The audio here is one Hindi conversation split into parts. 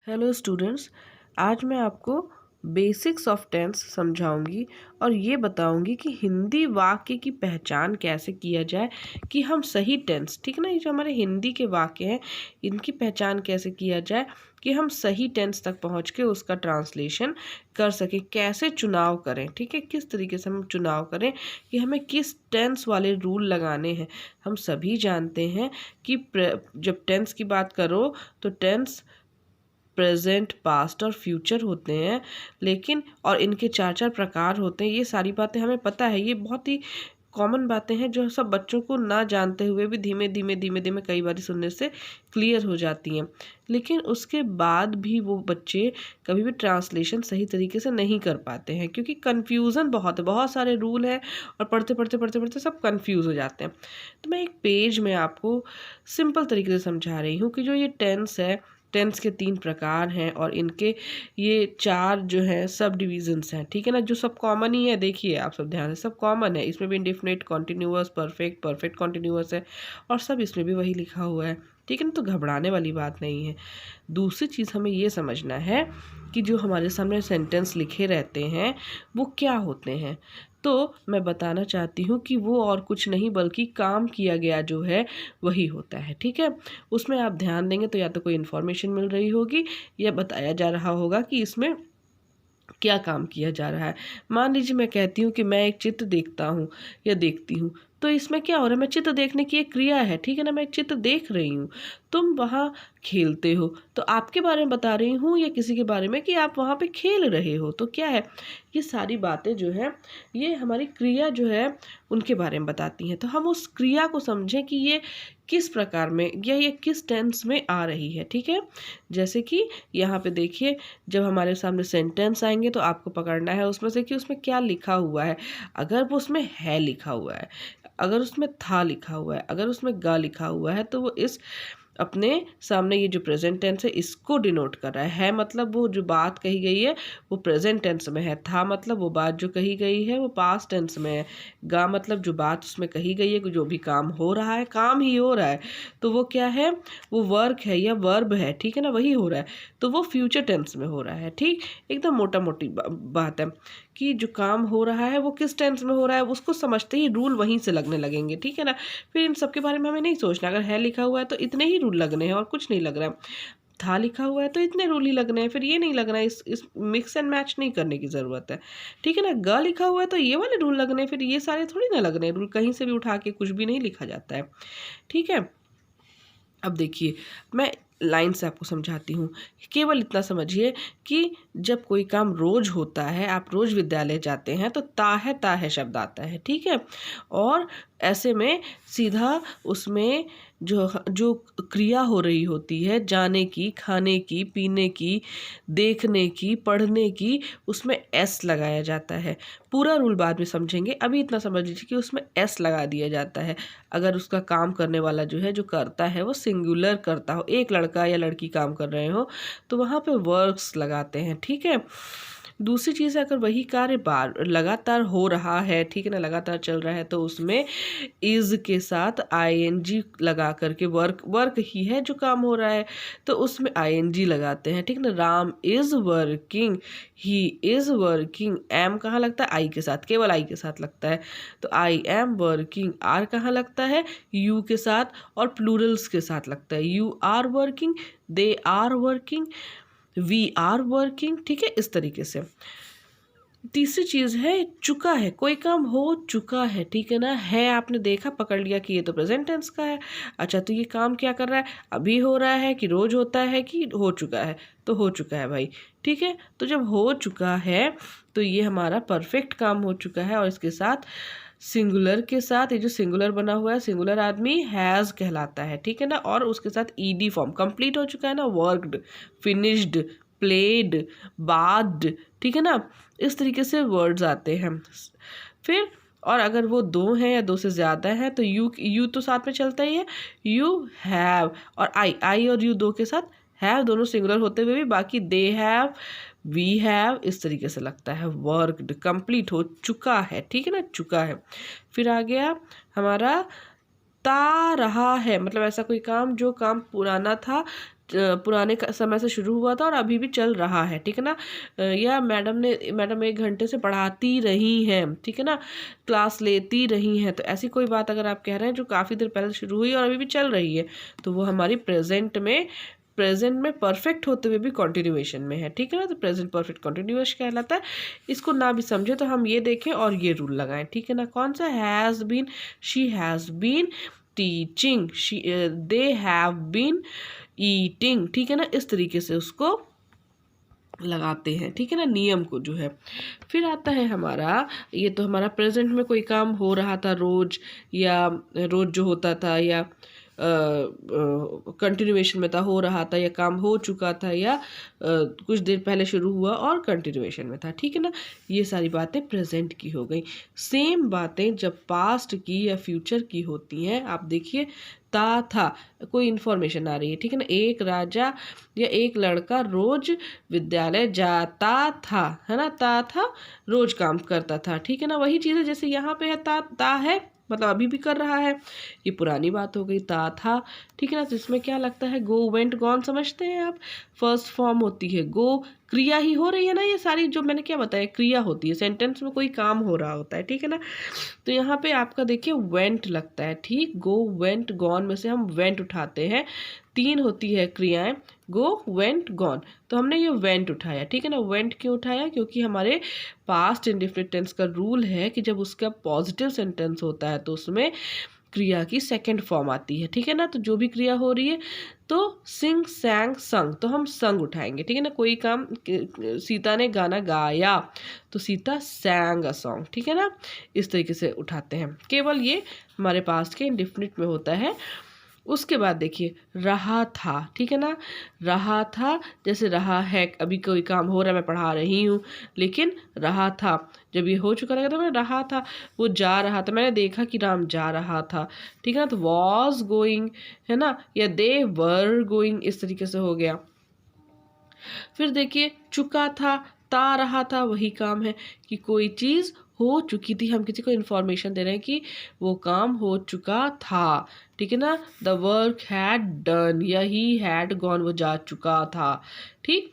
हेलो स्टूडेंट्स, आज मैं आपको बेसिक्स ऑफ टेंस समझाऊंगी और ये बताऊंगी कि हिंदी वाक्य की पहचान कैसे किया जाए कि हम सही टेंस, ठीक है ना, ये जो हमारे हिंदी के वाक्य हैं इनकी पहचान कैसे किया जाए कि हम सही टेंस तक पहुंच के उसका ट्रांसलेशन कर सकें, कैसे चुनाव करें, ठीक है, किस तरीके से हम चुनाव करें कि हमें किस टेंस वाले रूल लगाने हैं। हम सभी जानते हैं कि जब टेंस की बात करो तो टेंस प्रेजेंट, पास्ट और फ्यूचर होते हैं, लेकिन और इनके चार चार प्रकार होते हैं। ये सारी बातें हमें पता है, ये बहुत ही कॉमन बातें हैं जो सब बच्चों को ना जानते हुए भी धीमे धीमे कई बार सुनने से क्लियर हो जाती हैं। लेकिन उसके बाद भी वो बच्चे कभी भी ट्रांसलेशन सही तरीके से नहीं कर पाते हैं क्योंकि कन्फ्यूज़न बहुत है, बहुत सारे रूल हैं और पढ़ते सब कन्फ्यूज़ हो जाते हैं। तो मैं एक पेज में आपको सिंपल तरीके से समझा रही हूँ कि जो ये टेंस है, टेंस के 3 प्रकार हैं और इनके ये 4 जो है सब डिविजन्स हैं, ठीक है ना, जो सब कॉमन ही है। देखिए आप सब ध्यान से, सब कॉमन है, इसमें भी indefinite, continuous, perfect, perfect continuous है और सब इसमें भी वही लिखा हुआ है, ठीक है ना, तो घबराने वाली बात नहीं है। दूसरी चीज़ हमें ये समझना है कि जो हमारे सामने सेंटेंस लिखे रहते हैं वो क्या होते हैं। तो मैं बताना चाहती हूँ कि वो और कुछ नहीं बल्कि काम किया गया जो है वही होता है, ठीक है। उसमें आप ध्यान देंगे तो या तो कोई इन्फॉर्मेशन मिल रही होगी या बताया जा रहा होगा कि इसमें क्या काम किया जा रहा है। मान लीजिए मैं कहती हूँ कि मैं एक चित्र देखता हूँ या देखती हूँ, तो इसमें क्या हो रहा है, मैं चित्र देखने की एक क्रिया है, ठीक है ना, मैं एक चित्र देख रही हूँ, तुम वहाँ खेलते हो, तो आपके बारे में बता रही हूँ या किसी के बारे में कि आप वहाँ पे खेल रहे हो, तो क्या है, ये सारी बातें जो है ये हमारी क्रिया जो है उनके बारे में बताती हैं। तो हम उस क्रिया को समझें कि ये किस प्रकार में या ये किस टेंस में आ रही है, ठीक है। जैसे कि यहाँ पे देखिए, जब हमारे सामने सेंटेंस आएंगे तो आपको पकड़ना है उसमें से कि उसमें क्या लिखा हुआ है। अगर वो उसमें है लिखा हुआ है, अगर उसमें था लिखा हुआ है, अगर उसमें गा लिखा हुआ है, तो वो इस अपने सामने ये जो प्रेजेंट टेंस है इसको डिनोट कर रहा है मतलब वो जो बात कही गई है वो प्रेजेंट टेंस में है, था मतलब वो बात जो कही गई है वो पास्ट टेंस में है, गा मतलब जो बात उसमें कही गई है, जो भी काम हो रहा है, काम ही हो रहा है, तो वो क्या है, वो वर्क है या वर्ब है, ठीक है ना, वही हो रहा है, तो वो फ्यूचर टेंस में हो रहा है। ठीक, एकदम मोटा मोटी बात है कि जो काम हो रहा है वो किस टेंस में हो रहा है, उसको समझते ही रूल वहीं से लगने लगेंगे, ठीक है ना। फिर इन सब के बारे में हमें नहीं सोचना, अगर है लिखा हुआ है तो इतने ही रूल लगने हैं और कुछ नहीं लग रहा है, था लिखा हुआ है तो इतने रूल ही लगने हैं, फिर ये नहीं लगना है, इस मिक्स एंड मैच नहीं करने की ज़रूरत है, ठीक है ना। ग लिखा हुआ है तो ये वाले रूल लगने हैं, फिर ये सारे थोड़ी ना लगने हैं, रूल कहीं से भी उठा के कुछ भी नहीं लिखा जाता है, ठीक है। अब देखिए मैं लाइन से आपको समझाती हूँ, केवल इतना समझिए कि जब कोई काम रोज होता है, आप रोज विद्यालय जाते हैं तो ता है शब्द आता है, ठीक है, और ऐसे में सीधा उसमें जो जो क्रिया हो रही होती है, जाने की, खाने की, पीने की, देखने की, पढ़ने की, उसमें एस लगाया जाता है। पूरा रूल बाद में समझेंगे, अभी इतना समझ लीजिए कि उसमें एस लगा दिया जाता है अगर उसका काम करने वाला जो है, जो करता है वो सिंगुलर करता हो, एक लड़का या लड़की काम कर रहे हो तो वहाँ पे वर्क्स लगाते हैं, ठीक है। दूसरी चीज़ है, अगर वही कार्य बार लगातार हो रहा है, ठीक है ना, लगातार चल रहा है, तो उसमें इज के साथ आईएनजी लगा करके, वर्क ही है जो काम हो रहा है तो उसमें आईएनजी लगाते हैं, ठीक ना। Ram is working, he is working, am कहाँ लगता है, आई के साथ, केवल आई के साथ लगता है, तो आई एम वर्किंग। आर कहाँ लगता है, यू के साथ और प्लूरल्स के साथ लगता है, you are working, they are working, we are working, ठीक है, इस तरीके से। तीसरी चीज है चुका है, कोई काम हो चुका है, ठीक है ना, है आपने देखा, पकड़ लिया कि ये तो प्रेजेंट टेंस का है, अच्छा तो ये काम क्या कर रहा है, अभी हो रहा है कि रोज होता है कि हो चुका है, तो हो चुका है भाई, ठीक है। तो जब हो चुका है तो ये हमारा परफेक्ट काम हो चुका है और इसके साथ सिंगुलर के साथ, ये जो सिंगुलर बना हुआ है, सिंगुलर आदमी हैज़ कहलाता है, ठीक है ना, और उसके साथ ईडी फॉर्म कंप्लीट हो चुका है ना, वर्कड, फिनिश्ड, प्लेड, बाध्ड, ठीक है ना, इस तरीके से वर्ड्स आते हैं। फिर और अगर वो दो हैं या दो से ज़्यादा हैं तो यू तो साथ में चलता ही है, यू हैव, और आई और यू दो के साथ, हैव दोनों सिंगुलर होते हुए भी बाकी दे हैव, वी हैव, इस तरीके से लगता है, वर्कड, कंप्लीट हो चुका है, ठीक है ना, चुका है। फिर आ गया हमारा ता रहा है, मतलब ऐसा कोई काम जो काम पुराना था पुराने समय से शुरू हुआ था और अभी भी चल रहा है, ठीक है ना। या मैडम 1 घंटे से पढ़ाती रही हैं, ठीक है ना, क्लास लेती रही हैं। तो ऐसी कोई बात अगर आप कह रहे हैं जो काफ़ी देर पहले शुरू हुई और अभी भी चल रही है, तो वो हमारी प्रेजेंट में परफेक्ट होते हुए भी कॉन्टिन्यूएशन में है, ठीक है ना। तो प्रेजेंट परफेक्ट कॉन्टिन्यूअस कहलाता है। इसको ना भी समझे तो हम ये देखें और ये रूल लगाएं, ठीक है ना। कौन सा, has been, she has been teaching, they have been eating, ठीक है ना। इस तरीके से उसको लगाते हैं, ठीक है ना, नियम को जो है। फिर आता है हमारा, ये तो हमारा प्रेजेंट में कोई काम हो रहा था रोज, या रोज जो होता था, या कंटिन्यूएशन में था, हो रहा था, या काम हो चुका था, या कुछ देर पहले शुरू हुआ और कंटिन्यूएशन में था, ठीक है ना। ये सारी बातें प्रेजेंट की हो गई। सेम बातें जब पास्ट की या फ्यूचर की होती हैं, आप देखिए था, कोई इन्फॉर्मेशन आ रही है, ठीक है ना। एक राजा या एक लड़का रोज विद्यालय जाता था, है ना, था रोज काम करता था, ठीक है ना। वही चीज़ है जैसे यहाँ पे है, ता है मतलब अभी भी कर रहा है, ये पुरानी बात हो गई, था, ठीक है ना। तो इसमें क्या लगता है, गो वेंट गॉन समझते हैं आप, फर्स्ट फॉर्म होती है गो, क्रिया ही हो रही है ना, ये सारी जो मैंने क्या बताया क्रिया होती है, सेंटेंस में कोई काम हो रहा होता है, ठीक है ना। तो यहाँ पे आपका देखिए वेंट लगता है, ठीक, गो वेंट गॉन में से हम वेंट उठाते हैं, 3 होती है क्रियाएं, गो वेंट गॉन, तो हमने ये वेंट उठाया, ठीक है ना। वेंट क्यों उठाया, क्योंकि हमारे पास्ट इंडेफिनिट टेंस का रूल है कि जब उसका पॉजिटिव सेंटेंस होता है तो उसमें क्रिया की सेकंड फॉर्म आती है, ठीक है ना। तो जो भी क्रिया हो रही है, तो सिंग, सैंग, संग, तो हम संग उठाएंगे, ठीक है ना। कोई काम, सीता ने गाना गाया, तो सीता सैंग अ सॉन्ग, ठीक है ना। इस तरीके से उठाते हैं, केवल ये हमारे पास के इंडेफिनिट में होता है। उसके बाद देखिए रहा था, ठीक है ना, रहा था, जैसे रहा है, अभी कोई काम हो रहा है, मैं पढ़ा रही हूँ, लेकिन रहा था जब ये हो चुका रहेगा तो मैं रहा था, वो जा रहा था, मैंने देखा कि राम जा रहा था, ठीक है ना। तो वॉज गोइंग, है ना, या दे वर गोइंग, इस तरीके से हो गया। फिर देखिए चुका था, ता रहा था, वही काम है कि कोई चीज़ हो चुकी थी, हम किसी को इन्फॉर्मेशन दे रहे हैं कि वो काम हो चुका था, ठीक है ना। द वर्क हैड डन, या ही हैड गॉन, वो जा चुका था, ठीक।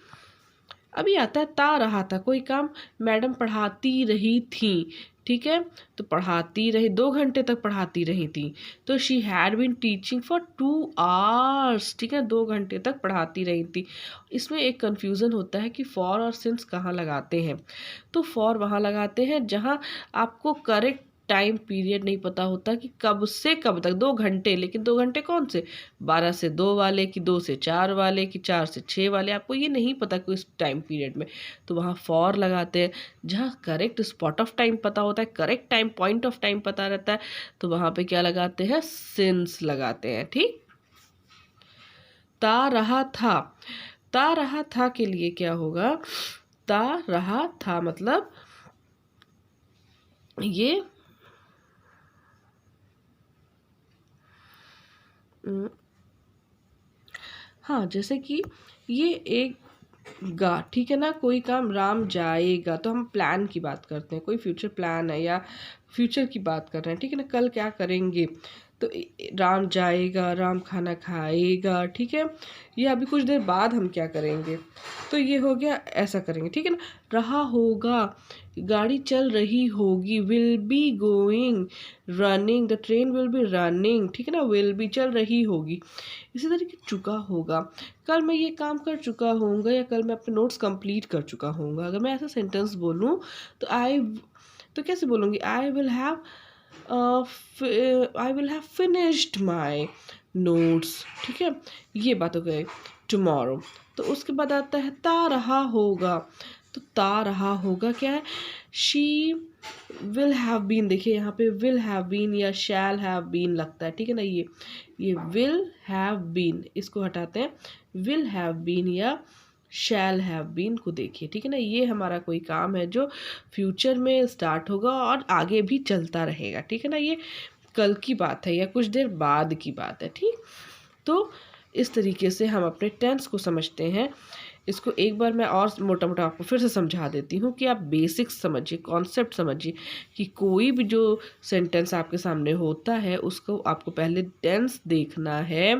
अभी आता है ता रहा था, कोई काम मैडम पढ़ाती रही थी, ठीक है, तो पढ़ाती रही, 2 घंटे तक पढ़ाती रही थी, तो she had been teaching for 2 hours, ठीक है, 2 घंटे तक पढ़ाती रही थी। इसमें एक कन्फ्यूज़न होता है कि फॉर और सिंस कहाँ लगाते हैं। तो फॉर वहाँ लगाते हैं जहाँ आपको करेक्ट टाइम पीरियड नहीं पता होता कि कब से कब तक, 2 घंटे, लेकिन 2 घंटे कौन से, 12 से 2 वाले, कि 2 से 4 वाले, कि 4 से 6 वाले, आपको ये नहीं पता कि उस टाइम पीरियड में, तो वहाँ फॉर लगाते हैं। जहाँ करेक्ट स्पॉट ऑफ टाइम पता होता है, correct time, point of time पता रहता है, तो वहाँ पे क्या लगाते हैं, सिंस लगाते हैं, ठीक। ता रहा था, ता रहा था के लिए क्या होगा, ता रहा था मतलब ये हाँ, जैसे कि ये एक गा, ठीक है ना, कोई काम राम जाएगा, तो हम प्लान की बात करते हैं, कोई फ्यूचर प्लान है या फ्यूचर की बात कर रहे हैं, ठीक है ना, कल क्या करेंगे, तो राम जाएगा, राम खाना खाएगा, ठीक है। ये अभी कुछ देर बाद हम क्या करेंगे, तो ये हो गया, ऐसा करेंगे, ठीक है ना। रहा होगा, गाड़ी चल रही होगी, will be going, running, the train will be running, ठीक है ना, विल बी चल रही होगी। इसी तरीके चुका होगा, कल मैं ये काम कर चुका होऊंगा, या कल मैं अपने नोट्स कंप्लीट कर चुका होऊंगा। अगर मैं ऐसा सेंटेंस बोलूँ तो कैसे बोलूँगी, I will have finished my notes, ठीक है, ये बात हो गई। टुमारो, तो उसके बाद आता है ता रहा होगा, तो ता रहा होगा क्या है, शी विल हैव बीन, देखिए यहाँ पे विल हैव बीन या शैल हैव बीन लगता है, ठीक है ना। ये विल हैव बीन, इसको हटाते हैं, विल हैव बीन या शैल हैव बीन को देखिए, ठीक है ना। ये हमारा कोई काम है जो फ्यूचर में स्टार्ट होगा और आगे भी चलता रहेगा, ठीक है ना। ये कल की बात है या कुछ देर बाद की बात है, ठीक। तो इस तरीके से हम अपने टेंस को समझते हैं। इसको एक बार मैं और मोटा मोटा आपको फिर से समझा देती हूँ कि आप बेसिक्स समझिए, कॉन्सेप्ट समझिए कि कोई भी जो सेंटेंस आपके सामने होता है उसको आपको पहले टेंस देखना है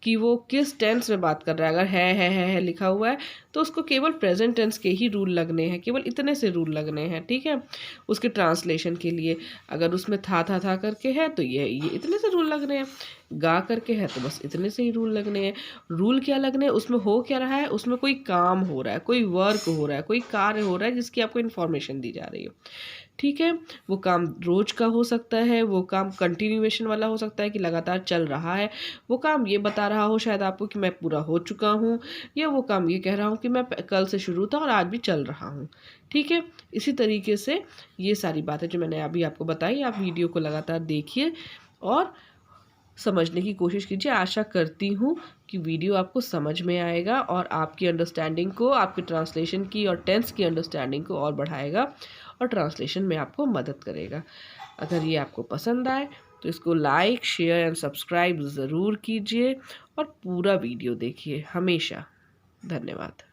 कि वो किस टेंस में बात कर रहा है। अगर है लिखा हुआ है तो उसको केवल प्रेजेंट टेंस के ही रूल लगने हैं, केवल इतने से रूल लगने हैं, ठीक है। उसके ट्रांसलेशन के लिए अगर उसमें था करके है तो ये इतने से रूल लगने हैं, गा करके है तो बस इतने से ही रूल लगने हैं। रूल क्या लगने हैं, उसमें हो क्या रहा है, उसमें कोई काम हो रहा है, कोई वर्क हो रहा है, कोई कार्य हो रहा है जिसकी आपको इन्फॉर्मेशन दी जा रही है, ठीक है। वो काम रोज का हो सकता है, वो काम कंटिन्यूएशन वाला हो सकता है कि लगातार चल रहा है, वो काम ये बता रहा हो शायद आपको कि मैं पूरा हो चुका हूँ, या वो काम ये कह रहा हूँ कि मैं कल से शुरू था और आज भी चल रहा हूँ, ठीक है। इसी तरीके से ये सारी बातें जो मैंने अभी आपको बताई, आप वीडियो को लगातार देखिए और समझने की कोशिश कीजिए। आशा करती हूँ कि वीडियो आपको समझ में आएगा और आपकी अंडरस्टैंडिंग को, आपकी ट्रांसलेशन की और टेंस की अंडरस्टैंडिंग को और बढ़ाएगा और ट्रांसलेशन में आपको मदद करेगा। अगर ये आपको पसंद आए तो इसको लाइक, शेयर एंड सब्सक्राइब ज़रूर कीजिए और पूरा वीडियो देखिए हमेशा। धन्यवाद।